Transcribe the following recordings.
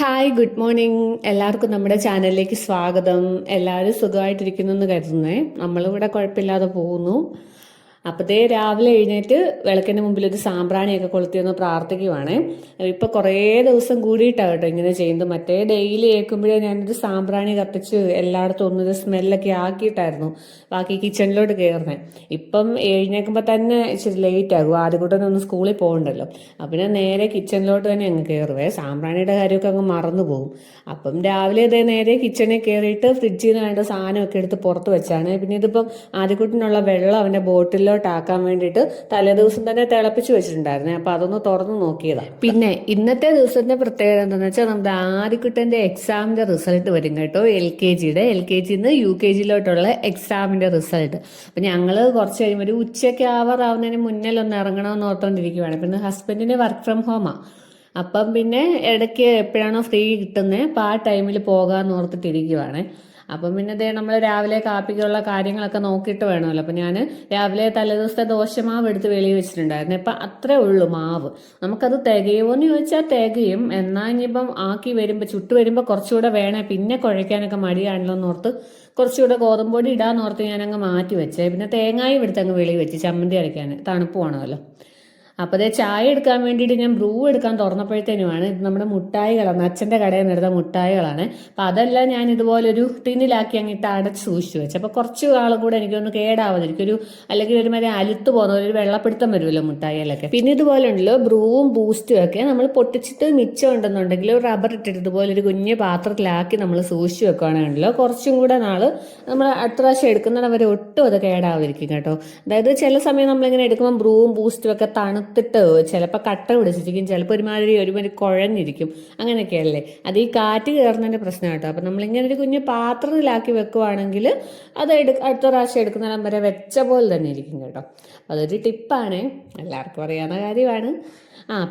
Hi, good morning. എല്ലാവർക്കും നമ്മുടെ ചാനലിലേക്ക് സ്വാഗതം. എല്ലാവരും സുഖമായിട്ടിരിക്കുന്നു എന്ന് കരുതുന്നേ. നമ്മളിവിടെ കുഴപ്പമില്ലാതെ പോകുന്നു. അപ്പോഴത്തേ രാവിലെ എഴുന്നേറ്റ് വിളക്കിന് മുമ്പിൽ ഒരു സാമ്പ്രാണിയൊക്കെ കൊളുത്തിയൊന്ന് പ്രാർത്ഥിക്കുവാണേ. ഇപ്പം കുറേ ദിവസം കൂടിയിട്ടാണ് കേട്ടോ ഇങ്ങനെ ചെയ്യുന്നത്. മറ്റേ ഡെയിലി കേൾക്കുമ്പോഴേ ഞാനൊരു സാമ്പ്രാണി കത്തിച്ച് എല്ലായിടത്തും ഒന്നൊരു സ്മെല്ലൊക്കെ ആക്കിയിട്ടായിരുന്നു ബാക്കി കിച്ചണിലോട്ട് കയറുന്നത്. ഇപ്പം എഴുന്നേൽക്കുമ്പോൾ തന്നെ ഇച്ചിരി ലേറ്റ് ആകും. ആദ്യകൂട്ടനൊന്ന് സ്കൂളിൽ പോകണ്ടല്ലോ. അപ്പം ഞാൻ നേരെ കിച്ചണിലോട്ട് തന്നെ അങ്ങ് കയറുവേ. സാമ്പ്രാണിയുടെ കാര്യമൊക്കെ അങ്ങ് മറന്നു പോകും. അപ്പം രാവിലെ ഇതേ നേരെ കിച്ചണിൽ കയറിയിട്ട് ഫ്രിഡ്ജിൽ നിന്ന് വേണ്ട സാധനമൊക്കെ എടുത്ത് പുറത്ത് വെച്ചാണ്. പിന്നെ ഇതിപ്പം ആദ്യകൂട്ടിനുള്ള വെള്ളം അവൻ്റെ ബോട്ടിലോ ആക്കാൻ വേണ്ടിയിട്ട് തലേദിവസം തന്നെ തിളപ്പിച്ച് വെച്ചിട്ടുണ്ടായിരുന്നേ. അപ്പൊ അതൊന്ന് തുറന്നു നോക്കിയതാണ്. പിന്നെ ഇന്നത്തെ ദിവസത്തിന്റെ പ്രത്യേകത എന്താണെന്ന് വെച്ചാൽ നമ്മുടെ ആദ്യക്കുട്ടന്റെ എക്സാമിന്റെ റിസൾട്ട് വരും കേട്ടോ. എൽ കെ ജിന്ന് യു കെ ജിയിലോട്ടുള്ള എക്സാമിന്റെ റിസൾട്ട്. അപ്പൊ ഞങ്ങള് കുറച്ച് കഴിയുമ്പോൾ ഒരു ഉച്ചയ്ക്ക് ആവാറാവുന്നതിന് മുന്നിൽ ഒന്ന് ഇറങ്ങണമെന്ന് ഓർത്തോണ്ടിരിക്കുവാണ്. പിന്നെ ഹസ്ബൻഡിന് വർക്ക് ഫ്രം ഹോമാ. അപ്പം പിന്നെ ഇടയ്ക്ക് എപ്പോഴാണോ ഫ്രീ കിട്ടുന്നത് അപ്പം ആ ടൈമിൽ പോകാമെന്ന് ഓർത്തിട്ടിരിക്കുവാണ്. അപ്പം പിന്നെ ദേ നമ്മൾ രാവിലെ കാപ്പിക്കുള്ള കാര്യങ്ങളൊക്കെ നോക്കിയിട്ട് വേണമല്ലോ. അപ്പം ഞാൻ രാവിലെ തലേദിവസത്തെ ദോശമാവ് എടുത്ത് വെളിയിൽ വെച്ചിട്ടുണ്ടായിരുന്നു. ഇപ്പം അത്രേ ഉള്ളൂ മാവ്. നമുക്കത് തികയുമോ എന്ന് ചോദിച്ചാൽ തികയും. എന്നാൽ ഇനിയിപ്പം ആക്കി വരുമ്പോൾ ചുട്ട് വരുമ്പോൾ കുറച്ചുകൂടെ വേണേ, പിന്നെ കുഴയ്ക്കാനൊക്കെ മടിയാണല്ലോ എന്നോർത്ത് കുറച്ചുകൂടെ ഗോതമ്പൊടി ഇടാന്നോർത്ത് ഞാനങ്ങ് മാറ്റി വെച്ചേ. പിന്നെ തേങ്ങായും എടുത്ത് അങ്ങ് വെളിയിൽ വെച്ച് ചമ്മന്തി അരയ്ക്കാൻ, തണുപ്പ് വേണമല്ലോ. അപ്പോൾ അതേ ചായ എടുക്കാൻ വേണ്ടിയിട്ട് ഞാൻ ബ്രൂ എടുക്കാൻ തുറന്നപ്പോഴത്തേനുമാണ് ഇത് നമ്മുടെ മുട്ടായികളാണ്, അച്ഛൻ്റെ കടയിൽ നിന്ന് എടുത്ത മുട്ടായികളാണ്. അപ്പം അതെല്ലാം ഞാൻ ഇതുപോലൊരു ടിന്നിലാക്കി അങ്ങിട്ട് അടച്ച് സൂക്ഷിച്ചു വെച്ചു. അപ്പോൾ കുറച്ച് ആളും കൂടെ എനിക്കൊന്ന് കേടാവാതിരിക്കും. അല്ലെങ്കിൽ ഒരുമാതിരി അലുത്ത് പോകുന്ന ഒരു വെള്ളപ്പിടുത്തം വരുമല്ലോ മുട്ടായികളൊക്കെ. പിന്നെ ഇതുപോലെ ഉണ്ടല്ലോ ബ്രൂവും ബൂസ്റ്റും ഒക്കെ നമ്മൾ പൊട്ടിച്ചിട്ട് മിച്ചം ഉണ്ടെന്നുണ്ടെങ്കിൽ റബ്ബർ ഇട്ടിട്ട് ഇതുപോലെ ഒരു കുഞ്ഞ് പാത്രത്തിലാക്കി നമ്മൾ സൂക്ഷിച്ചു വെക്കുകയാണെങ്കിലോ കുറച്ചും കൂടെ നാള് നമ്മൾ അടുത്ത പ്രാവശ്യം എടുക്കുന്നിടം വരെ ഒട്ടും അത് കേടാവാതിരിക്കും കേട്ടോ. അതായത് ചില സമയം നമ്മളിങ്ങനെ എടുക്കുമ്പോൾ ബ്രൂവും ബൂസ്റ്റും ഒക്കെ തണുത്തിട്ട് ചിലപ്പോൾ കട്ട പിടിച്ചിരിക്കും, ചിലപ്പോൾ ഒരുമാതിരി കുഴഞ്ഞിരിക്കും. അങ്ങനെയൊക്കെയല്ലേ. അത് ഈ കാറ്റ് കയറുന്നതിൻ്റെ പ്രശ്നം കേട്ടോ. അപ്പം നമ്മളിങ്ങനെ ഒരു കുഞ്ഞ് പാത്രത്തിലാക്കി വെക്കുവാണെങ്കിൽ അത് അടുത്ത പ്രാവശ്യം എടുക്കുന്നിടം വരെ വെച്ച പോലെ തന്നെ ഇരിക്കും കേട്ടോ. അതൊരു ടിപ്പാണ്, എല്ലാവർക്കും അറിയാവുന്ന കാര്യമാണ്.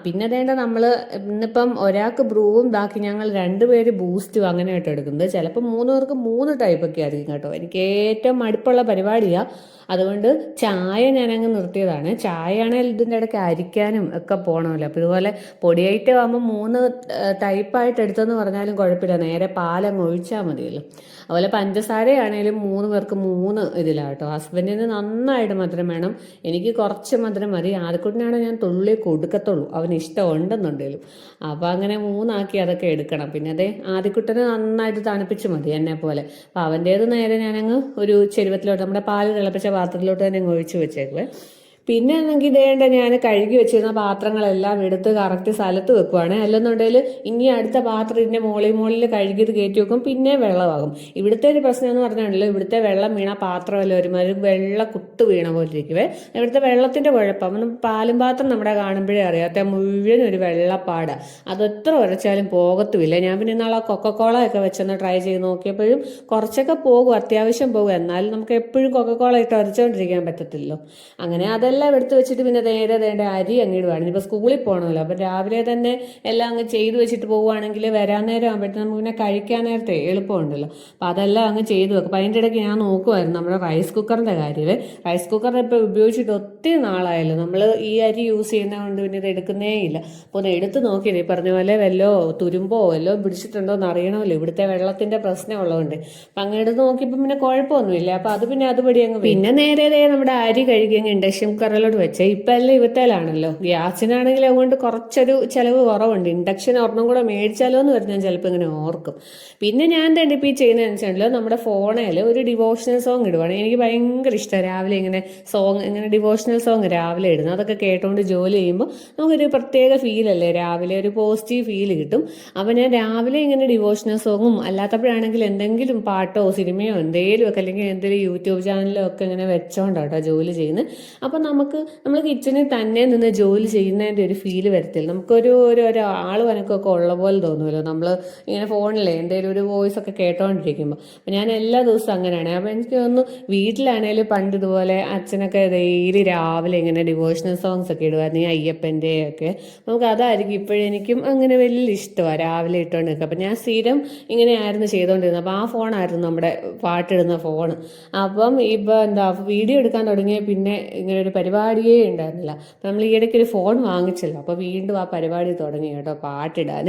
പിന്നെ വേണ്ട നമ്മൾ ഇന്നിപ്പം ഒരാൾക്ക് ബ്രൂവും ബാക്കി ഞങ്ങൾ 2 പേര് ബൂസ്റ്റും അങ്ങനെ ആയിട്ട് എടുക്കുന്നത്. ചിലപ്പോൾ 3 പേർക്ക് 3 ടൈപ്പൊക്കെ ആയിരിക്കും കേട്ടോ. എനിക്ക് ഏറ്റവും മടുപ്പുള്ള പരിപാടിയാണ്. അതുകൊണ്ട് ചായ ഞാനങ്ങ് നിർത്തിയതാണ്. ചായയാണെങ്കിൽ ഇതിൻ്റെ ഇടയ്ക്ക് അരിക്കാനും ഒക്കെ പോകണമല്ലോ. അപ്പോൾ ഇതുപോലെ പൊടി ഐറ്റം ആകുമ്പോൾ 3 ടൈപ്പായിട്ട് എടുത്തെന്ന് പറഞ്ഞാലും കുഴപ്പമില്ല, നേരെ പാലങ്ങ് ഒഴിച്ചാൽ മതിയല്ലോ. അതുപോലെ പഞ്ചസാരയാണേലും 3 പേർക്ക് 3 ഇതിലാണ് കേട്ടോ. ഹസ്ബൻഡിന് നന്നായിട്ട് മധുരം വേണം, എനിക്ക് കുറച്ച് മധുരം മതി. ആദ്യക്കുട്ടിനാണ് ഞാൻ തുള്ളി കൊടുക്കത്തുള്ളൂ, അവന് ഇഷ്ടം ഉണ്ടെന്നുണ്ടെങ്കിലും. അപ്പോൾ അങ്ങനെ 3 ആക്കി അതൊക്കെ എടുക്കണം. പിന്നെ അതേ ആദ്യക്കുട്ടന് നന്നായിട്ട് തണുപ്പിച്ച് മതി എന്നെ പോലെ. അപ്പോൾ അവൻ്റേത് നേരെ ഞാനങ്ങ് ഒരു ചെരുവത്തിലോട്ട് നമ്മുടെ പാല് തിളപ്പിച്ച പാത്രത്തിലോട്ട് തന്നെ അങ്ങ് ഒഴിച്ച് വെച്ചേക്കുവേ. പിന്നെ എന്നെങ്കിൽ ഇതേണ്ട ഞാൻ കഴുകി വെച്ചിരുന്ന പാത്രങ്ങളെല്ലാം എടുത്ത് കറക്റ്റ് സ്ഥലത്ത് വെക്കുവാണ്. അല്ലെന്നുണ്ടെങ്കിൽ ഇനി അടുത്ത പാത്രം ഇതിൻ്റെ മുകളിൽ കഴുകിയത് കയറ്റി വെക്കും, പിന്നെ വെള്ളമാകും. ഇവിടുത്തെ ഒരു പ്രശ്നം എന്ന് പറഞ്ഞാണല്ലോ, ഇവിടുത്തെ വെള്ളം വീണ പാത്രമല്ല ഒരുമാതിരി വെള്ള കുത്ത് വീണ പോലെ ഇരിക്കുവേ. ഇവിടുത്തെ വെള്ളത്തിൻ്റെ കുഴപ്പം പാലും പാത്രം നമ്മുടെ കാണുമ്പോഴേ അറിയാത്ത മുഴുവൻ ഒരു വെള്ളപ്പാടാണ്. അതെത്ര ഉരച്ചാലും പോകത്തുമില്ല. ഞാൻ പിന്നെ ഇന്നാളെ കൊക്കക്കോള ഒക്കെ വെച്ചൊന്ന് ട്രൈ ചെയ്ത് നോക്കിയപ്പോഴും കുറച്ചൊക്കെ പോകും, അത്യാവശ്യം പോകും. എന്നാലും നമുക്ക് എപ്പോഴും കൊക്കക്കോള ഇട്ട് ഉരച്ചുകൊണ്ടിരിക്കാൻ പറ്റത്തില്ലല്ലോ. അങ്ങനെ അതെല്ലാം എടുത്ത് വെച്ചിട്ട് പിന്നെ നേരെ അരി അങ്ങിടുവാണ്. ഇപ്പോൾ സ്കൂളിൽ പോകണമല്ലോ. അപ്പം രാവിലെ തന്നെ എല്ലാം അങ്ങ് ചെയ്ത് വെച്ചിട്ട് പോവുകയാണെങ്കിൽ വരാൻ നേരം ആകുമ്പോഴത്തേക്കും നമുക്ക് പിന്നെ കഴിക്കാൻ നേരത്തെ എളുപ്പമുണ്ടല്ലോ. അപ്പം അതെല്ലാം അങ്ങ് ചെയ്ത് വെക്കും. അപ്പം അതിൻ്റെ ഇടയ്ക്ക് ഞാൻ നോക്കുമായിരുന്നു നമ്മുടെ റൈസ് കുക്കറിൻ്റെ കാര്യമേ. റൈസ് കുക്കറിനെ ഇപ്പോൾ ഉപയോഗിച്ചിട്ട് ഒത്തിരി നാളായല്ലോ. നമ്മൾ ഈ അരി യൂസ് ചെയ്യുന്നത് കൊണ്ട് പിന്നെ ഇത് എടുക്കുന്നേ ഇല്ല. അപ്പോൾ ഒന്ന് എടുത്ത് നോക്കിയത് ഈ പറഞ്ഞ പോലെ വല്ലോ തുരുമ്പോ വല്ലോ പിടിച്ചിട്ടുണ്ടോ എന്ന് അറിയണമല്ലോ. ഇവിടുത്തെ വെള്ളത്തിൻ്റെ പ്രശ്നമുള്ളതുകൊണ്ട് അപ്പം അങ്ങനെ എടുത്ത് നോക്കിയപ്പോൾ പിന്നെ കുഴപ്പമൊന്നുമില്ല. അപ്പം അത് പിന്നെ അതുപടി അങ്ങ് പിന്നെ നേരെ നമ്മുടെ അരി കഴുകി അങ്ങ് ഇൻഡക്ഷൻ കുക്കറിലോട്ട് വെച്ചേ. ഇപ്പം എല്ലാം ഇവത്തേലാണല്ലോ. ഗ്യാസിനാണെങ്കിൽ അതുകൊണ്ട് കുറച്ചൊരു ചിലവ് കുറവുണ്ട്. ഇൻഡക്ഷൻ ഒരെണ്ണം കൂടെ മേടിച്ചാലോ എന്ന് പറഞ്ഞാൽ ചിലപ്പോൾ ഇങ്ങനെ ഓർക്കും. പിന്നെ ഞാൻ തന്നെ ഇപ്പോൾ ഈ ചെയ്യുന്നതെന്ന് വെച്ചാൽ നമ്മുടെ ഫോണിൽ ഒരു ഡിവോഷണൽ സോങ് ഇടുവാണ്. എനിക്ക് ഭയങ്കര ഇഷ്ടമാണ് രാവിലെ ഇങ്ങനെ ഇങ്ങനെ ഡിവോഷണൽ സോങ് രാവിലെ ഇടുന്നത്. അതൊക്കെ കേട്ടുകൊണ്ട് ജോലി ചെയ്യുമ്പോൾ നമുക്കൊരു പ്രത്യേക ഫീലല്ലേ, രാവിലെ ഒരു പോസിറ്റീവ് ഫീൽ കിട്ടും. അപ്പം ഞാൻ രാവിലെ ഇങ്ങനെ ഡിവോഷണൽ സോങ്ങും അല്ലാത്തപ്പോഴാണെങ്കിൽ എന്തെങ്കിലും പാട്ടോ സിനിമയോ എന്തെങ്കിലും ഒക്കെ അല്ലെങ്കിൽ എന്തെങ്കിലും യൂട്യൂബ് ചാനലോ ഒക്കെ ഇങ്ങനെ വെച്ചോണ്ടാട്ടോ ജോലി ചെയ്യുന്നത്. അപ്പം നമ്മൾ കിച്ചണിൽ തന്നെ നിന്ന് ജോലി ചെയ്യുന്നതിൻ്റെ ഒരു ഫീല് വരത്തില്ല. നമുക്കൊരു ആൾ വനക്കൊക്കെ ഉള്ള പോലെ തോന്നുമല്ലോ നമ്മൾ ഇങ്ങനെ ഫോണിലെ എന്തെങ്കിലും ഒരു വോയിസ് ഒക്കെ കേട്ടോണ്ടിരിക്കുമ്പോൾ. അപ്പം ഞാൻ എല്ലാ ദിവസവും അങ്ങനെയാണ്. അപ്പം എനിക്ക് തോന്നുന്നു വീട്ടിലാണേലും പണ്ട് ഇതുപോലെ അച്ഛനൊക്കെ ഡെയിലി രാവിലെ ഇങ്ങനെ ഡിവോഷണൽ സോങ്സ് ഒക്കെ ഇടുമായിരുന്നു, ഈ അയ്യപ്പൻ്റെ ഒക്കെ. നമുക്ക് അതായിരിക്കും ഇപ്പോഴെനിക്കും അങ്ങനെ വലിയ ഇഷ്ടമാണ് രാവിലെ ഇട്ടുകൊണ്ട് നിൽക്കുക. അപ്പം ഞാൻ സ്ഥിരം ഇങ്ങനെയായിരുന്നു ചെയ്തുകൊണ്ടിരുന്നത്. അപ്പോൾ ആ ഫോണായിരുന്നു നമ്മുടെ പാട്ടിടുന്ന ഫോണ്. അപ്പം ഇപ്പം വീഡിയോ എടുക്കാൻ തുടങ്ങിയ പിന്നെ ഇങ്ങനെ ഒരു പരിപാടിയേ ഉണ്ടായിരുന്നില്ല. അപ്പം നമ്മൾ ഈയിടയ്ക്ക് ഒരു ഫോൺ വാങ്ങിച്ചല്ലോ, അപ്പോൾ വീണ്ടും ആ പരിപാടി തുടങ്ങി കേട്ടോ, പാട്ടിടാൻ.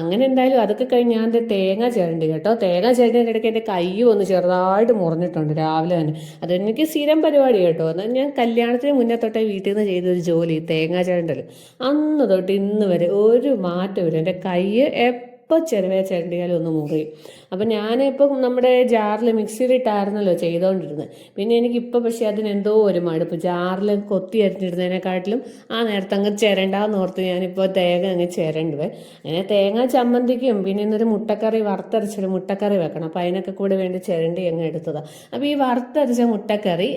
അങ്ങനെ എന്തായാലും അതൊക്കെ കഴിഞ്ഞ് ഞാൻ തേങ്ങ ചിരണ്ടി കേട്ടോ. തേങ്ങ ചിരണ്ടിൻ്റെ ഇടയ്ക്ക് എൻ്റെ കൈ ഒന്ന് ചെറുതായിട്ട് മുറിഞ്ഞിട്ടുണ്ട് രാവിലെ തന്നെ. അതെനിക്ക് സ്ഥിരം പരിപാടി കേട്ടോ. എന്നാൽ ഞാൻ കല്യാണത്തിന് മുന്നേ തൊട്ടേ വീട്ടിൽ നിന്ന് ചെയ്തൊരു ജോലി തേങ്ങ ചിരണ്ടൽ. അന്ന് തൊട്ട് ഇന്ന് വരെ ഒരു മാറ്റമില്ല. എൻ്റെ കൈ എപ്പോൾ ചിരണ്ടിയാലും ഒന്ന് മുറിയും. അപ്പം ഞാനിപ്പം നമ്മുടെ ജാറിൽ മിക്സിയിലിട്ടായിരുന്നല്ലോ ചെയ്തുകൊണ്ടിരുന്നത്. പിന്നെ എനിക്കിപ്പോൾ പക്ഷേ അതിനെന്തോ ഒരു മടുപ്പ്. ജാറിൽ കൊത്തി അരിഞ്ഞിടുന്നതിനെക്കാട്ടിലും ആ നേരത്തെ അങ്ങ് ചിരണ്ടാന്ന് ഓർത്ത് ഞാനിപ്പോൾ തേങ്ങ അങ്ങ് ചിരണ്ടുവേ. അങ്ങനെ തേങ്ങ ചമ്മന്തിക്കും പിന്നെ ഇന്നൊരു മുട്ടക്കറി, വറുത്തരച്ചൊരു മുട്ടക്കറി വെക്കണം. അപ്പം അതിനൊക്കെ കൂടെ വേണ്ടി ചിരണ്ടി അങ്ങ് എടുത്തതാണ്. അപ്പോൾ ഈ വറുത്തരച്ച മുട്ടക്കറി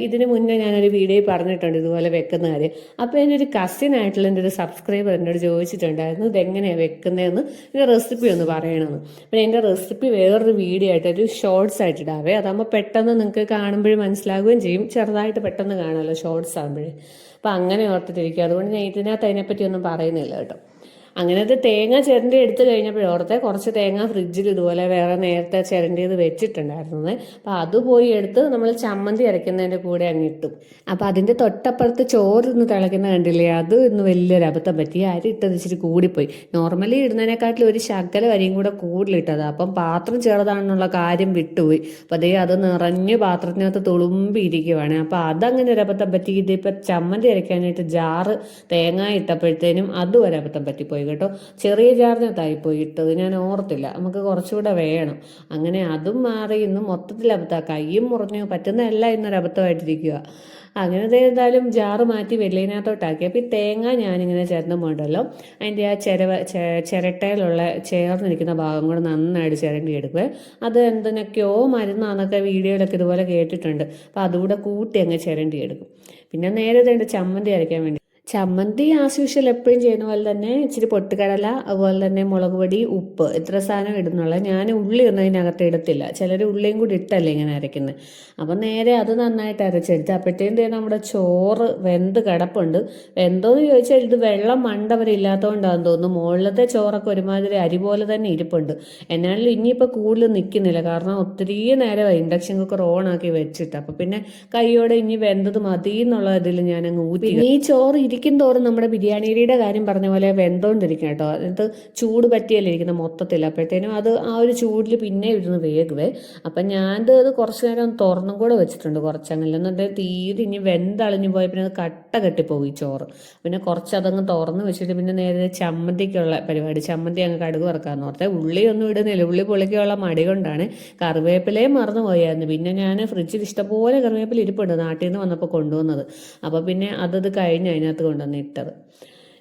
ഇതിന് മുന്നേ ഞാനൊരു വീഡിയോയിൽ പറഞ്ഞിട്ടുണ്ട് ഇതുപോലെ വെക്കുന്ന കാര്യം. അപ്പോൾ എൻ്റെ ഒരു കസിനായിട്ടുള്ള എൻ്റെ ഒരു സബ്സ്ക്രൈബർ എന്നോട് ചോദിച്ചിട്ടുണ്ടായിരുന്നു ഇതെങ്ങനെയാണ് വെക്കുന്നതെന്ന്, ഇതിൻ്റെ റെസിപ്പി ഒന്ന് പറയണമെന്ന്. പിന്നെ എൻ്റെ റെസിപ്പി വേറൊരു വീഡിയോ ആയിട്ട് ഒരു ഷോർട്സ് ആയിട്ട് ഇടാവേ. അതാകുമ്പോൾ പെട്ടെന്ന് നിങ്ങൾക്ക് കാണുമ്പോഴും മനസ്സിലാവുകയും ചെയ്യും. ചെറുതായിട്ട് പെട്ടെന്ന് കാണാമല്ലോ ഷോർട്സ് ആകുമ്പോഴേ. അപ്പം അങ്ങനെ ഓർത്തിട്ടിരിക്കും. അതുകൊണ്ട് ഞാൻ ഇതിനകത്ത് അതിനെപ്പറ്റി ഒന്നും പറയുന്നില്ല കേട്ടോ. അങ്ങനത്തെ തേങ്ങ ചിരണ്ടി എടുത്ത് കഴിഞ്ഞപ്പോഴോർത്തെ കുറച്ച് തേങ്ങ ഫ്രിഡ്ജിൽ ഇതുപോലെ വേറെ നേരത്തെ ചിരണ്ടിയത് വെച്ചിട്ടുണ്ടായിരുന്നത്. അപ്പം അത് പോയി എടുത്ത് നമ്മൾ ചമ്മന്തി അരയ്ക്കുന്നതിൻ്റെ കൂടെ അങ്ങ് ഇട്ടു. അപ്പം അതിൻ്റെ തൊട്ടപ്പുറത്ത് ചോറ് ഇന്ന് തിളയ്ക്കുന്ന കണ്ടില്ലേ, അത് ഇന്ന് വലിയൊരു അബദ്ധം പറ്റി. അരി ഇട്ടത് ഇച്ചിരി കൂടിപ്പോയി. നോർമലി ഇടുന്നതിനെക്കാട്ടിലും ഒരു ശകല അരിയും കൂടെ കൂടുതലിട്ടതാണ്. അപ്പം പാത്രം ചെറുതാണെന്നുള്ള കാര്യം വിട്ടുപോയി. അപ്പം അതേ അത് നിറഞ്ഞ് പാത്രത്തിനകത്ത് തുളുമ്പിയിരിക്കുവാണ്. അപ്പം അതങ്ങനെ ഒരു അബദ്ധം പറ്റി. ഇതിപ്പോൾ ചമ്മന്തി അരയ്ക്കാനായിട്ട് ജാറ് തേങ്ങ ഇട്ടപ്പോഴത്തേനും അതും ഒരു അബദ്ധം പറ്റിപ്പോയി കേട്ടോ. ചെറിയ ജാറിനകത്തായിപ്പോയി ഇട്ടത്, ഞാൻ ഓർത്തില്ല. നമുക്ക് കുറച്ചുകൂടെ വേണം. അങ്ങനെ അതും മാറി. ഇന്ന് മൊത്തത്തിൽ അബദ്ധമാണ്. കയ്യും മുറിഞ്ഞു, പറ്റുന്നതല്ല ഇന്നൊരു അബദ്ധമായിട്ടിരിക്കുക. അങ്ങനെ എന്തായാലും ജാറ് മാറ്റി വെള്ളയിനകത്തോട്ടാക്കി. അപ്പോൾ ഈ തേങ്ങ ഞാനിങ്ങനെ ചേർന്നുമ്പോണ്ടല്ലോ അതിൻ്റെ ആ ചിരട്ടയിലുള്ള ചേർന്നിരിക്കുന്ന ഭാഗം കൂടെ നന്നായിട്ട് ചിരണ്ടി എടുക്കുക. അത് എന്തിനൊക്കെയോ മരുന്നാന്നൊക്കെ വീഡിയോയിലൊക്കെ ഇതുപോലെ കേട്ടിട്ടുണ്ട്. അപ്പോൾ അതുകൂടെ കൂട്ടി അങ്ങ് ചിരണ്ടി എടുക്കും. പിന്നെ നേരെ തന്നെ ചമ്മന്തി അരയ്ക്കാൻ വേണ്ടി ചമ്മന്തി ആസ് യൂഷ്വൽ എപ്പോഴും ചെയ്യുന്ന പോലെ തന്നെ ഇച്ചിരി പൊട്ടുകടല, അതുപോലെ തന്നെ മുളക് പൊടി, ഉപ്പ്, ഇത്ര സാധനം ഇടുന്നുള്ള. ഞാൻ ഉള്ളി ഒന്നും അതിനകത്ത് ഇടത്തില്ല. ചിലർ ഉള്ളിയും കൂടി ഇട്ടല്ലേ ഇങ്ങനെ അരയ്ക്കുന്നത്. അപ്പം നേരെ അത് നന്നായിട്ട് അരച്ചെടുത്ത് അപ്പോഴത്തേക്കും നമ്മുടെ ചോറ് വെന്ത് കിടപ്പുണ്ട്. വെന്തോന്ന് ചോദിച്ചാൽ ഇത് വെള്ളം മണ്ട വരെ ഇല്ലാത്തതുകൊണ്ടാണെന്ന് തോന്നുന്നു. മുകളിലത്തെ ചോറൊക്കെ ഒരുമാതിരി അരി പോലെ തന്നെ ഇരിപ്പുണ്ട്. എന്നാലും ഇനിയിപ്പോൾ കൂടുതൽ നിൽക്കുന്നില്ല, കാരണം ഒത്തിരി നേരമായി ഇൻഡക്ഷൻ കുക്കർ ഓൺ ആക്കി വെച്ചിട്ട്. അപ്പം പിന്നെ കൈയോടെ ഇനി വെന്തത് മതി എന്നുള്ള ഇതിൽ ഞാൻ അങ്ങ് ഊറ്റി. ഈ ചോറ് ഇരിക്കും തോറും നമ്മുടെ ബിരിയാണിയുടെ കാര്യം പറഞ്ഞ പോലെ വെന്തോണ്ടിരിക്കും കേട്ടോ. അതിനകത്ത് ചൂട് പറ്റിയല്ലേ ഇരിക്കുന്നത് മൊത്തത്തിൽ. അപ്പോഴത്തേനും അത് ആ ഒരു ചൂടിൽ പിന്നെ ഇരുന്ന് വേഗുവേ. അപ്പം അത് കുറച്ച് നേരം തുറന്നും കൂടെ വെച്ചിട്ടുണ്ട് കുറച്ചങ്ങനെ. എന്നിട്ട് തീരെ ഇനി വെന്തളിഞ്ഞു പോയി പിന്നെ അത് കട്ട കെട്ടിപ്പോയി ചോറ്. പിന്നെ കുറച്ചതങ്ങ് തുറന്ന് വെച്ചിട്ട് പിന്നെ നേരെ ചമ്മന്തിക്കുള്ള പരിപാടി. ചമ്മന്തി അങ്ങ് കടുക് വറക്കാമെന്ന് ഓർത്തെ. ഉള്ളിയൊന്നും ഇടുന്നില്ല, ഉള്ളി പൊളിക്കുള്ള മടി കൊണ്ടാണ്. കറിവേപ്പിലയും മറന്നു പോയായിരുന്നു. പിന്നെ ഞാൻ ഫ്രിഡ്ജിൽ ഇഷ്ടംപോലെ കറിവേപ്പില ഇരിപ്പുണ്ട്, നാട്ടിൽ നിന്ന് വന്നപ്പോൾ കൊണ്ടുവന്നത്. അപ്പോൾ പിന്നെ അതത് കഴിഞ്ഞ് അതിനകത്ത് കൊണ്ടുവന്ന് ഇട്ടത്.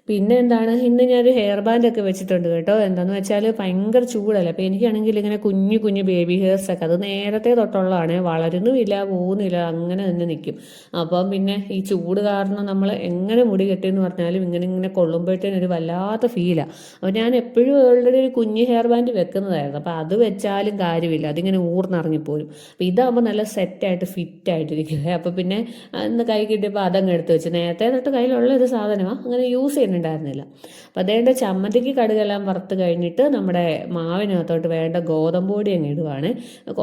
പിന്നെ എന്താണ്, ഇന്ന് ഞാനൊരു ഹെയർ ബാൻഡ് ഒക്കെ വെച്ചിട്ടുണ്ട് കേട്ടോ. എന്താണെന്ന് വെച്ചാൽ ഭയങ്കര ചൂടല്ലേ. അപ്പോൾ എനിക്കാണെങ്കിൽ ഇങ്ങനെ കുഞ്ഞു കുഞ്ഞു ബേബി ഹെയർസൊക്കെ അത് നേരത്തെ തൊട്ടുള്ളതാണ്. വളരുന്നുമില്ല, പോകുന്നില്ല, അങ്ങനെ തന്നെ നിൽക്കും. അപ്പം പിന്നെ ഈ ചൂട് കാരണം നമ്മൾ എങ്ങനെ മുടി കെട്ടിയെന്ന് പറഞ്ഞാലും ഇങ്ങനെ കൊള്ളുമ്പോഴത്തേനും ഒരു വല്ലാത്ത ഫീലാണ്. അപ്പോൾ ഞാൻ എപ്പോഴും ഓൾറെഡി ഒരു കുഞ്ഞു ഹെയർ ബാൻഡ് വെക്കുന്നതായിരുന്നു. അപ്പോൾ അത് വെച്ചാലും കാര്യമില്ല, അതിങ്ങനെ ഊർന്നിറങ്ങിപ്പോരും. അപ്പോൾ ഇതാകുമ്പോൾ നല്ല സെറ്റായിട്ട് ഫിറ്റായിട്ടിരിക്കുന്നത്. അപ്പോൾ പിന്നെ ഇന്ന് കൈ കിട്ടിയപ്പോൾ അതങ്ങ് എടുത്ത് വെച്ച്. നേരത്തെ തൊട്ട് കയ്യിലുള്ള ഒരു സാധനമാണ്, അങ്ങനെ യൂസ് ചെയ്യുന്നുണ്ടായിരുന്നില്ല. അപ്പം അതേണ്ട ചമ്മന്തിക്ക് കടുകെല്ലാം വറുത്ത് കഴിഞ്ഞിട്ട് നമ്മുടെ മാവിനകത്തോട്ട് വേണ്ട ഗോതമ്പ് പൊടി അങ്ങ് ഇടുവാണ്.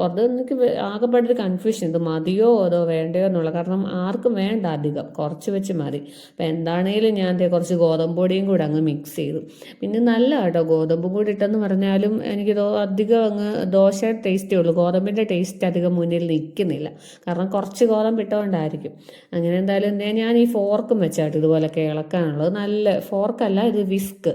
അത് എനിക്ക് ആകെപ്പെട്ടൊരു കൺഫ്യൂഷൻ, ഇത് മതിയോ അതോ വേണ്ടയോ എന്നുള്ള. കാരണം ആർക്കും വേണ്ട, അധികം കുറച്ച് വെച്ച് മതി. അപ്പം എന്താണേലും ഞാൻ കുറച്ച് ഗോതമ്പ് പൊടിയും കൂടെ അങ്ങ് മിക്സ് ചെയ്തു. പിന്നെ നല്ല കേട്ടോ, ഗോതമ്പ് കൂടി ഇട്ടെന്ന് പറഞ്ഞാലും എനിക്ക് അധികം അങ്ങ് ദോശ ടേസ്റ്റേ ഉള്ളൂ. ഗോതമ്പിൻ്റെ ടേസ്റ്റ് അധികം മുന്നിൽ നിൽക്കുന്നില്ല, കാരണം കുറച്ച് ഗോതമ്പ് ഇട്ടുകൊണ്ടായിരിക്കും. അങ്ങനെ എന്തായാലും ഞാൻ ഈ ഫോർക്കും വെച്ചായിട്ട് ഇതുപോലൊക്കെ ഇളക്കാനുള്ളത്. നല്ല ഫോർക്കല്ല, ഇത് വിസ്ക്.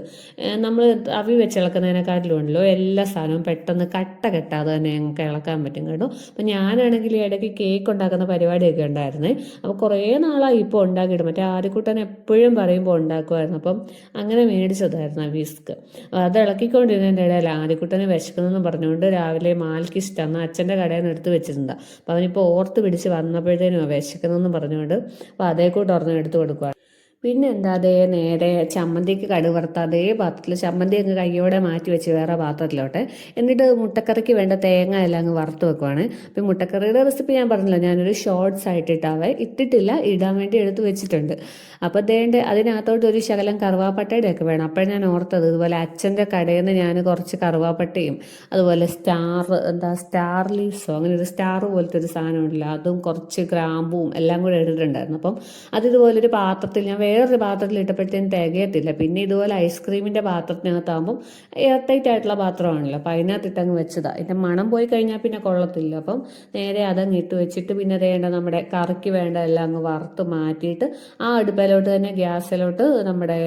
നമ്മൾ അവി വെച്ച് ഇളക്കുന്നതിനെക്കാട്ടിലും ഉണ്ടല്ലോ എല്ലാ സാധനവും പെട്ടെന്ന് കട്ട കെട്ടാതെ തന്നെ ഞങ്ങൾക്ക് ഇളക്കാൻ പറ്റും കേട്ടോ. അപ്പം ഞാനാണെങ്കിൽ ഇടയ്ക്ക് കേക്ക് ഉണ്ടാക്കുന്ന പരിപാടിയൊക്കെ ഉണ്ടായിരുന്നേ. അപ്പോൾ കുറേ നാളായി ഇപ്പോൾ ഉണ്ടാക്കിയിട്ട്. മറ്റേ ആദ്യക്കൂട്ടൻ എപ്പോഴും പറയുമ്പോൾ ഉണ്ടാക്കുമായിരുന്നു. അപ്പം അങ്ങനെ മേടിച്ചതായിരുന്നു ആ വിസ്ക്. അത് ഇളക്കിക്കൊണ്ടിരുന്നതിൻ്റെ ഇടയിൽ ആദ്യക്കൂട്ടനെ വിശക്കുന്നെന്ന് പറഞ്ഞുകൊണ്ട് രാവിലെ മാൽക്കിസ്റ്റ് അന്ന് അച്ഛൻ്റെ കടയിൽ നിന്ന് എടുത്ത് വെച്ചിട്ടുണ്ടാണ്. അപ്പോൾ അവനിപ്പോൾ ഓർത്ത് പിടിച്ച് വന്നപ്പോഴത്തേനും വിശക്കുന്നെന്ന് പറഞ്ഞുകൊണ്ട് അപ്പോൾ അതേ കൂട്ട് എടുത്ത് കൊടുക്കുക. പിന്നെ എന്താ അതേ നേരെ ചമ്മന്തിക്ക് കടുക് വറുത്ത അതേ പാത്രത്തിൽ ചമ്മന്തി അങ്ങ് കയ്യോടെ മാറ്റി വെച്ച് വേറെ പാത്രത്തിലോട്ടെ. എന്നിട്ട് മുട്ടക്കറിക്ക് വേണ്ട തേങ്ങ എല്ലാം അങ്ങ് വറുത്ത് വെക്കുവാണ്. അപ്പം മുട്ടക്കറിയുടെ റെസിപ്പി ഞാൻ പറഞ്ഞില്ല, ഞാനൊരു ഷോർട്സ് ആയിട്ട് ഇട്ടിട്ടില്ല, ഇടാൻ വേണ്ടി എടുത്ത് വെച്ചിട്ടുണ്ട്. അപ്പോൾ അതേണ്ട അതിനകത്തോട്ട് ഒരു ശകലം കറുവാപ്പട്ടയുടെ ഒക്കെ വേണം. അപ്പോഴാണ് ഞാൻ ഓർത്തത് ഇതുപോലെ അച്ഛൻ്റെ കടയിൽ നിന്ന് ഞാൻ കുറച്ച് കറുവാപ്പട്ടയും അതുപോലെ സ്റ്റാർ ലീവ്സോ അങ്ങനെ ഒരു സ്റ്റാർ പോലത്തെ ഒരു സാധനം ഉണ്ടല്ലോ, അതും കുറച്ച് ഗ്രാമ്പും എല്ലാം കൂടെ ഇട്ടിട്ടുണ്ടായിരുന്നു. അപ്പം അതിതുപോലൊരു പാത്രത്തിൽ ഞാൻ വേറൊരു പാത്രത്തിൽ ഇട്ടപ്പോഴത്തേനും തികയത്തില്ല. പിന്നെ ഇതുപോലെ ഐസ്ക്രീമിൻ്റെ പാത്രത്തിനകത്താകുമ്പം എയർ ടൈറ്റ് ആയിട്ടുള്ള പാത്രമാണല്ലോ, അപ്പം അതിനകത്തിട്ടങ്ങ് വെച്ചതാണ്. അതിൻ്റെ മണം പോയി കഴിഞ്ഞാൽ പിന്നെ കൊള്ളത്തില്ല. അപ്പം നേരെ അതങ്ങ് ഇട്ട് വെച്ചിട്ട് പിന്നെ വേണ്ട നമ്മുടെ കറിക്ക് വേണ്ട എല്ലാം അങ്ങ് വറുത്ത് മാറ്റിയിട്ട് ആ അടുപ്പിലോട്ട് തന്നെ ഗ്യാസിലോട്ട് നമ്മുടെ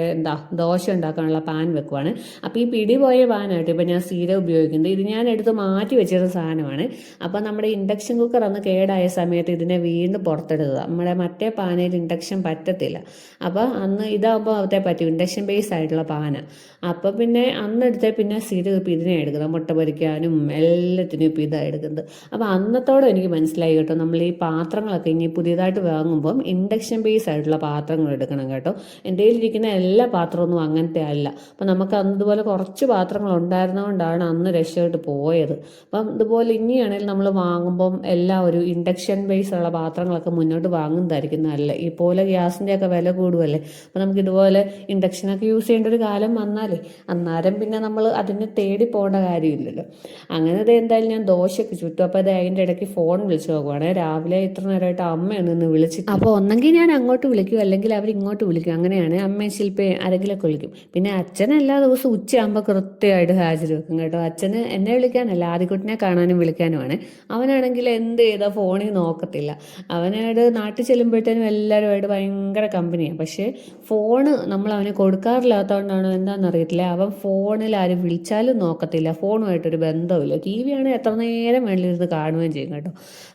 ദോശ ഉണ്ടാക്കാനുള്ള പാൻ വെക്കുവാണ്. അപ്പോൾ ഈ പിടി പോയ പാനായിട്ട് ഇപ്പം ഞാൻ സ്ഥിരം ഉപയോഗിക്കുന്നത്. ഇത് ഞാൻ എടുത്ത് മാറ്റി വെച്ചിരുന്ന സാധനമാണ്. അപ്പം നമ്മുടെ ഇൻഡക്ഷൻ കുക്കർ അന്ന് കേടായ സമയത്ത് ഇതിനെ വീണ്ടും പുറത്തെടുത്തത്. നമ്മുടെ മറ്റേ പാനയിൽ ഇൻഡക്ഷൻ പറ്റത്തില്ല. അപ്പോൾ അന്ന് ഇതാകുമ്പോൾ അതേ പറ്റും, ഇൻഡക്ഷൻ ബേസ് ആയിട്ടുള്ള പാന. അപ്പോൾ പിന്നെ അന്നെടുത്തേ പിന്നെ സ്ഥിരം ഇപ്പം ഇതിനെ എടുക്കുന്നത്, മുട്ട പൊരിക്കാനും എല്ലാത്തിനും ഇപ്പം ഇതാണ് എടുക്കുന്നത്. അപ്പോൾ അന്നത്തോടെ എനിക്ക് മനസ്സിലായി കേട്ടോ, നമ്മൾ ഈ പാത്രങ്ങളൊക്കെ ഇനി പുതിയതായിട്ട് വാങ്ങുമ്പം ഇൻഡക്ഷൻ ബേസ് ആയിട്ടുള്ള പാത്രങ്ങൾ എടുക്കണം കേട്ടോ. എൻ്റെ കയ്യിലിരിക്കുന്ന എല്ലാ പാത്രമൊന്നും അങ്ങനത്തെ അല്ല. അപ്പം നമുക്ക് അന്നതുപോലെ കുറച്ച് പാത്രങ്ങൾ ഉണ്ടായിരുന്നതുകൊണ്ടാണ് അന്ന് രക്ഷപ്പെട്ട് പോയത്. അപ്പം ഇതുപോലെ ഇനിയാണെങ്കിൽ നമ്മൾ വാങ്ങുമ്പം എല്ലാം ഒരു ഇൻഡക്ഷൻ ബേസ് ഉള്ള പാത്രങ്ങളൊക്കെ മുന്നോട്ട് വാങ്ങുന്നതായിരിക്കും നല്ലത്. ഈ പോലെ ഗ്യാസിൻ്റെ ഒക്കെ വില കൂടുമല്ലേ. അപ്പം നമുക്ക് ഇതുപോലെ ഇൻഡക്ഷനൊക്കെ യൂസ് ചെയ്യേണ്ട ഒരു കാലം വന്നാലേ അന്നേരം പിന്നെ നമ്മൾ അതിന് തേടി പോകേണ്ട കാര്യമില്ലല്ലോ. അങ്ങനെ എന്തായാലും ഞാൻ ദോശയൊക്കെ ചുറ്റും. അപ്പോൾ അതിൻ്റെ ഇടയ്ക്ക് ഫോൺ വിളിച്ചു നോക്കുവാണ്. രാവിലെ ഇത്ര നേരമായിട്ട് അമ്മയാണ് നിന്ന് വിളിച്ചിട്ട്. അപ്പോൾ ഒന്നെങ്കിൽ ഞാൻ അങ്ങോട്ട് വിളിക്കും, അല്ലെങ്കിൽ അവർ ഇങ്ങോട്ട് വിളിക്കും. അങ്ങനെയാണ് അമ്മയും ശില്പയും ആരെങ്കിലുമൊക്കെ വിളിക്കും. പിന്നെ അച്ഛൻ എല്ലാ ദിവസവും ഉച്ചയാകുമ്പോൾ കൃത്യമായിട്ട് ഹാജർ വെക്കും കേട്ടോ. അച്ഛന് എന്നെ വിളിക്കാനല്ല, ആദ്യക്കുട്ടിനെ കാണാനും വിളിക്കാനുമാണ്. അവനാണെങ്കിൽ എന്ത് ചെയ്താൽ ഫോണിൽ നോക്കത്തില്ല. അവനായിട്ട് നാട്ടിൽ ചെല്ലുമ്പോഴത്തേനും എല്ലാവരുമായിട്ട് ഭയങ്കര കമ്പനിയാണ്. പക്ഷേ ഫോണ് നമ്മൾ അവന് കൊടുക്കാറില്ലാത്തതുകൊണ്ടാണോ എന്താണെന്നറിയത്തില്ല, അവൻ ഫോണിൽ ആരും വിളിച്ചാലും നോക്കത്തില്ല, ഫോണുമായിട്ടൊരു ബന്ധമില്ല. ടി വി ആണെങ്കിൽ എത്ര നേരം വേണ്ടിയിരുന്ന് കാണുകയും ചെയ്യും കേട്ടോ.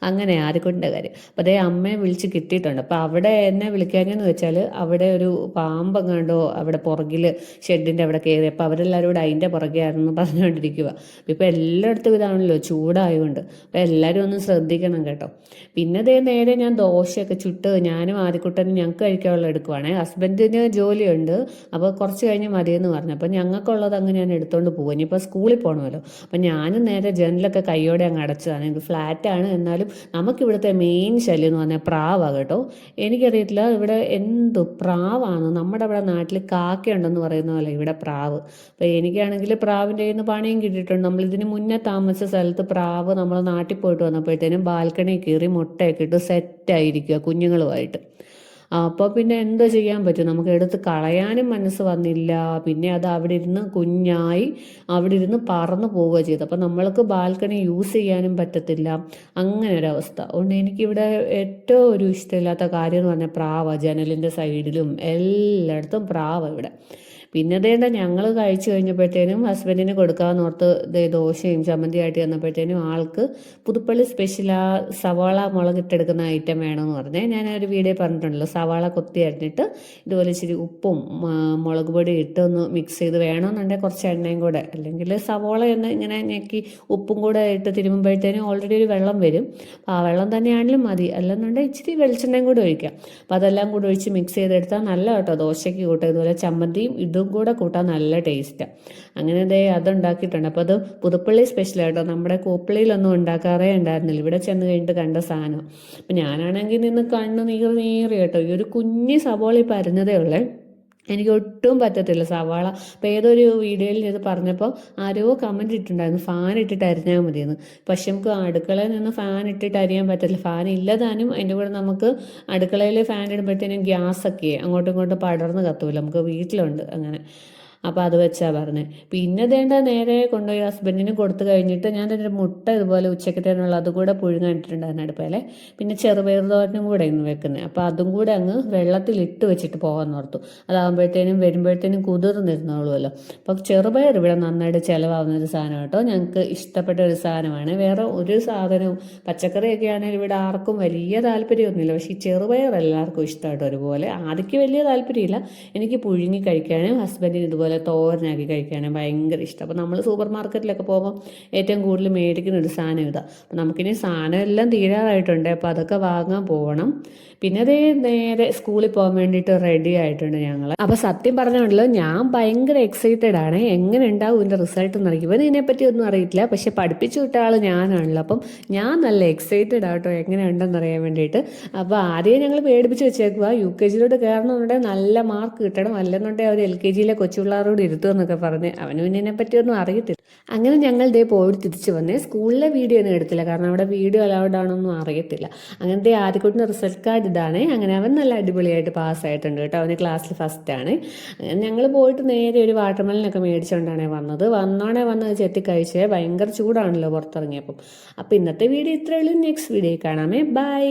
അങ്ങനെ ആദ്യക്കുട്ടിൻ്റെ കാര്യം. അപ്പോൾ അതേ അമ്മയെ വിളിച്ച് കിട്ടിയിട്ടുണ്ട്. അപ്പോൾ അവിടെ എന്നെ വിളിക്കാനെന്ന് വെച്ചാൽ അവിടെ ഒരു പാമ്പെങ്ങാണ്ടോ അവിടെ പുറകിൽ ഷെഡിൻ്റെ അവിടെ കയറി. അപ്പോൾ അവരെല്ലാവരും കൂടെ അതിൻ്റെ പുറകെയായിരുന്നു പറഞ്ഞുകൊണ്ടിരിക്കുക. ഇപ്പോൾ എല്ലായിടത്തും ഇതാണല്ലോ, ചൂടായതുകൊണ്ട്. അപ്പോൾ എല്ലാവരും ഒന്ന് ശ്രദ്ധിക്കണം കേട്ടോ. പിന്നെ നേരെ ഞാൻ ദോശയൊക്കെ ചുട്ട് ഞാനും ആദ്യക്കുട്ടനും ഞങ്ങൾക്ക് കഴിക്കാനുള്ള എടുക്കുവാണേ. ഹസ്ബൻഡിന് ജോലിയുണ്ട്, അപ്പോൾ കുറച്ച് കഴിഞ്ഞ് മതിയെന്ന് പറഞ്ഞു. അപ്പോൾ ഞങ്ങൾക്കുള്ളത് അങ്ങ് ഞാൻ എടുത്തുകൊണ്ട് പോകും. ഇനിയിപ്പോൾ സ്കൂളിൽ പോകണമല്ലോ. അപ്പം ഞാനും നേരെ ജനലൊക്കെ കൈയോടെ അങ്ങ് അടച്ചതാണ്. ഇത് ഫ്ലാറ്റാണ്, എന്നാലും നമുക്കിവിടുത്തെ മെയിൻ ശല്യം എന്ന് പറഞ്ഞാൽ പ്രാവാണ് കേട്ടോ. എനിക്കറിയത്തില്ല ഇവിടെ എന്തു പ്രാവാണ്. നമ്മുടെ അവിടെ നാട്ടിൽ കാക്കയുണ്ടെന്ന് പറയുന്ന പോലെ ഇവിടെ പ്രാവ്. അപ്പോൾ എനിക്കാണെങ്കിൽ പ്രാവിൻ്റെ കയ്യിൽ നിന്ന് പണിയും കിട്ടിയിട്ടുണ്ട്. നമ്മളിതിന് മുന്നേ താമസിച്ച സ്ഥലത്ത് പ്രാവ് നമ്മൾ നാട്ടിൽ പോയിട്ട് വന്നപ്പോഴത്തേനും ബാൽക്കണി കയറി മുട്ടയൊക്കെ ഇട്ട് സെറ്റായിരിക്കുക കുഞ്ഞുങ്ങളുമായിട്ട്. അപ്പോൾ പിന്നെ എന്തോ ചെയ്യാൻ പറ്റും, നമുക്ക് എടുത്ത് കളയാനും മനസ്സ് വന്നില്ല. പിന്നെ അത് അവിടെ ഇരുന്ന് കുഞ്ഞായി അവിടെ ഇരുന്ന് പറന്നു പോവുക ചെയ്തു. അപ്പോൾ നമ്മൾക്ക് ബാൽക്കണി യൂസ് ചെയ്യാനും പറ്റത്തില്ല. അങ്ങനെ ഒരവസ്ഥ. അതുകൊണ്ട് എനിക്കിവിടെ ഏറ്റവും ഒരു ഇഷ്ടമില്ലാത്ത കാര്യം എന്ന് പറഞ്ഞാൽ പ്രാവ. ജനലിൻ്റെ സൈഡിലും എല്ലായിടത്തും പ്രാവ ഇവിടെ. പിന്നെ ഞങ്ങൾ കഴിച്ചു കഴിഞ്ഞപ്പോഴത്തേനും ഹസ്ബൻഡിന് കൊടുക്കാമെന്ന് ഓർത്ത് ദോശയും ചമ്മന്തിയായിട്ട് തന്നപ്പോഴത്തേനും ആൾക്ക് പുതുപ്പള്ളി സ്പെഷ്യൽ ആ സവാള മുളകിട്ടെടുക്കുന്ന ഐറ്റം വേണമെന്ന് പറഞ്ഞേ. ഞാൻ ഒരു വീഡിയോ പറഞ്ഞിട്ടുണ്ടല്ലോ, സവാള കൊത്തി അരിഞ്ഞിട്ട് ഇതുപോലെ ഇച്ചിരി ഉപ്പും മുളക് പൊടി ഇട്ടൊന്ന് മിക്സ് ചെയ്ത് വേണമെന്നുണ്ടെങ്കിൽ കുറച്ച് എണ്ണയും കൂടെ, അല്ലെങ്കിൽ സവാള എന്ന് ഇങ്ങനെ ഞെക്കി ഉപ്പും കൂടെ ഇട്ട് തിരുമുമ്പോഴത്തേനും ഓൾറെഡി ഒരു വെള്ളം വരും. അപ്പോൾ ആ വെള്ളം തന്നെയാണെങ്കിലും മതി, അല്ലെന്നുണ്ടെങ്കിൽ ഇച്ചിരി വെളിച്ചെണ്ണയും കൂടെ ഒഴിക്കാം. അപ്പോൾ അതെല്ലാം കൂടെ ഒഴിച്ച് മിക്സ് ചെയ്തെടുത്താൽ നല്ല കേട്ടോ. ദോശയ്ക്ക് കൂട്ടുക, ഇതുപോലെ ചമ്മന്തിയും ഇതും കൂടെ കൂട്ടാൻ നല്ല ടേസ്റ്റാണ്. അങ്ങനെ അതുണ്ടാക്കിയിട്ടുണ്ട്. അപ്പോൾ അത് പുതുപ്പള്ളി സ്പെഷ്യലായിട്ടോ, നമ്മുടെ കൂപ്പള്ളിയിലൊന്നും ഉണ്ടാക്കാറേ ഉണ്ടായിരുന്നില്ല. ഇവിടെ ചെന്ന് കഴിഞ്ഞിട്ട് കണ്ട സാധനം. അപ്പം ഞാനാണെങ്കിൽ നിന്ന് കണ്ണ് നീറി കേട്ടോ. ഈ ഒരു കുഞ്ഞി സവാള ഇപ്പം അരിഞ്ഞതേ ഉള്ളേ, എനിക്ക് ഒട്ടും പറ്റത്തില്ല സവാള. അപ്പോൾ ഏതൊരു വീഡിയോയിൽ ഇത് പറഞ്ഞപ്പോൾ ആരോ കമൻറ്റ് ഇട്ടിട്ടുണ്ടായിരുന്നു ഫാൻ ഇട്ടിട്ട് അരിഞ്ഞാൽ മതിയെന്ന്. പക്ഷെ നമുക്ക് അടുക്കളയിൽ നിന്ന് ഫാൻ ഇട്ടിട്ട് അരിയാൻ പറ്റില്ല. ഫാൻ ഇല്ലതാനും അതിൻ്റെ കൂടെ നമുക്ക് അടുക്കളയിൽ ഫാൻ ഇടുമ്പോഴത്തേനും ഗ്യാസൊക്കെ അങ്ങോട്ടും ഇങ്ങോട്ടും പടർന്ന് കത്തൂല. നമുക്ക് വീട്ടിലുണ്ട് അങ്ങനെ. അപ്പോൾ അത് വെച്ചാൽ പറഞ്ഞത്. പിന്നെ നേരെ കൊണ്ടുപോയി ഹസ്ബൻഡിന് കൊടുത്തു കഴിഞ്ഞിട്ട് ഞാൻ എൻ്റെ മുട്ട ഇതുപോലെ ഉച്ചക്കത്തേനുള്ള അതും കൂടെ പുഴുങ്ങാനിട്ടുണ്ടായിരുന്നു അടുപ്പേലെ. പിന്നെ ചെറുപയർ തോരനും കൂടെ ഇന്ന് വെക്കുന്നത്. അപ്പോൾ അതും കൂടെ അങ്ങ് വെള്ളത്തിലിട്ട് വെച്ചിട്ട് പോകാമെന്ന് ഓർത്തു. അതാകുമ്പോഴത്തേനും വരുമ്പോഴത്തേനും കുതിർന്നിരുന്നോളുമല്ലോ. അപ്പോൾ ചെറുപയർ ഇവിടെ നന്നായിട്ട് ചിലവാകുന്ന ഒരു സാധനം കേട്ടോ. ഞങ്ങൾക്ക് ഇഷ്ടപ്പെട്ട ഒരു സാധനമാണ്. വേറെ ഒരു സാധനവും പച്ചക്കറിയൊക്കെ ആണെങ്കിൽ ഇവിടെ ആർക്കും വലിയ താല്പര്യമൊന്നുമില്ല. പക്ഷേ ഈ ചെറുപയർ എല്ലാവർക്കും ഇഷ്ടമായിട്ടോ ഒരുപോലെ. ആദ്യക്ക് വലിയ താല്പര്യമില്ല, എനിക്ക് പുഴുങ്ങി കഴിക്കാനും ഹസ്ബൻഡിന് ഇതുപോലെ അതുപോലെ തോരനാക്കി കഴിക്കാനും ഭയങ്കര ഇഷ്ടം. അപ്പോൾ നമ്മൾ സൂപ്പർ മാർക്കറ്റിലൊക്കെ പോകുമ്പോൾ ഏറ്റവും കൂടുതൽ മേടിക്കുന്ന ഒരു സാധനം ഇതാണ്. അപ്പോൾ നമുക്കിനി സാധനം എല്ലാം തീരാറായിട്ടുണ്ട്. അപ്പോൾ അതൊക്കെ വാങ്ങാൻ പോകണം. പിന്നെ അതേ നേരെ സ്കൂളിൽ പോകാൻ വേണ്ടിയിട്ട് റെഡി ആയിട്ടുണ്ട് ഞങ്ങൾ. അപ്പോൾ സത്യം പറഞ്ഞുകൊണ്ടല്ലോ, ഞാൻ ഭയങ്കര എക്സൈറ്റഡ് ആണ്. എങ്ങനെ ഉണ്ടാവും ഇതിൻ്റെ റിസൾട്ട് എന്നറിയിക്കും. ഇവന് ഇതിനെപ്പറ്റി ഒന്നും അറിയില്ല, പക്ഷെ പഠിപ്പിച്ചു വിട്ട ആൾ ഞാനാണല്ലോ. അപ്പം ഞാൻ നല്ല എക്സൈറ്റഡ് ആട്ടോ എങ്ങനെ ഉണ്ടെന്ന് അറിയാൻ വേണ്ടിയിട്ട്. അപ്പോൾ ആദ്യം ഞങ്ങൾ പേടിപ്പിച്ച് വെച്ചേക്കുക, UKG കയറണമെന്നുണ്ടെങ്കിൽ നല്ല മാർക്ക് കിട്ടണം, അല്ലെന്നുണ്ടെങ്കിൽ അവർ LKG കൊച്ചു പിള്ളേരോട് ഇരുത്തുമെന്നൊക്കെ പറഞ്ഞ്. അവനും ഇതിനെപ്പറ്റി ഒന്നും അറിയത്തില്ല. അങ്ങനെ ഞങ്ങൾ ഇതേ പോയിട്ട് തിരിച്ചു വന്നേ. സ്കൂളിലെ വീഡിയോ ഒന്നും എടുത്തില്ല, കാരണം അവിടെ വീഡിയോ അലൗഡ് ആണോന്നും അറിയത്തില്ല. അങ്ങനത്തെ ആദ്യക്കുട്ടിൻ്റെ റിസൾട്ട് കാർഡ് ഇതാണ്. അങ്ങനെ അവൻ നല്ല അടിപൊളിയായിട്ട് പാസ്സായിട്ടുണ്ട് കേട്ടോ. അവന് ക്ലാസ്സിൽ ഫസ്റ്റാണ്. അങ്ങനെ ഞങ്ങൾ പോയിട്ട് നേരെ ഒരു വാട്ടർമെലനൊക്കെ മേടിച്ചുകൊണ്ടാണ് വന്നത്. വന്നത് ചെത്തി കഴിച്ചേ. ഭയങ്കര ചൂടാണല്ലോ പുറത്തിറങ്ങിയപ്പം. അപ്പോൾ ഇന്നത്തെ വീഡിയോ ഇത്രയേ ഉള്ളൂ. നെക്സ്റ്റ് വീഡിയോ കാണാമേ. ബൈ.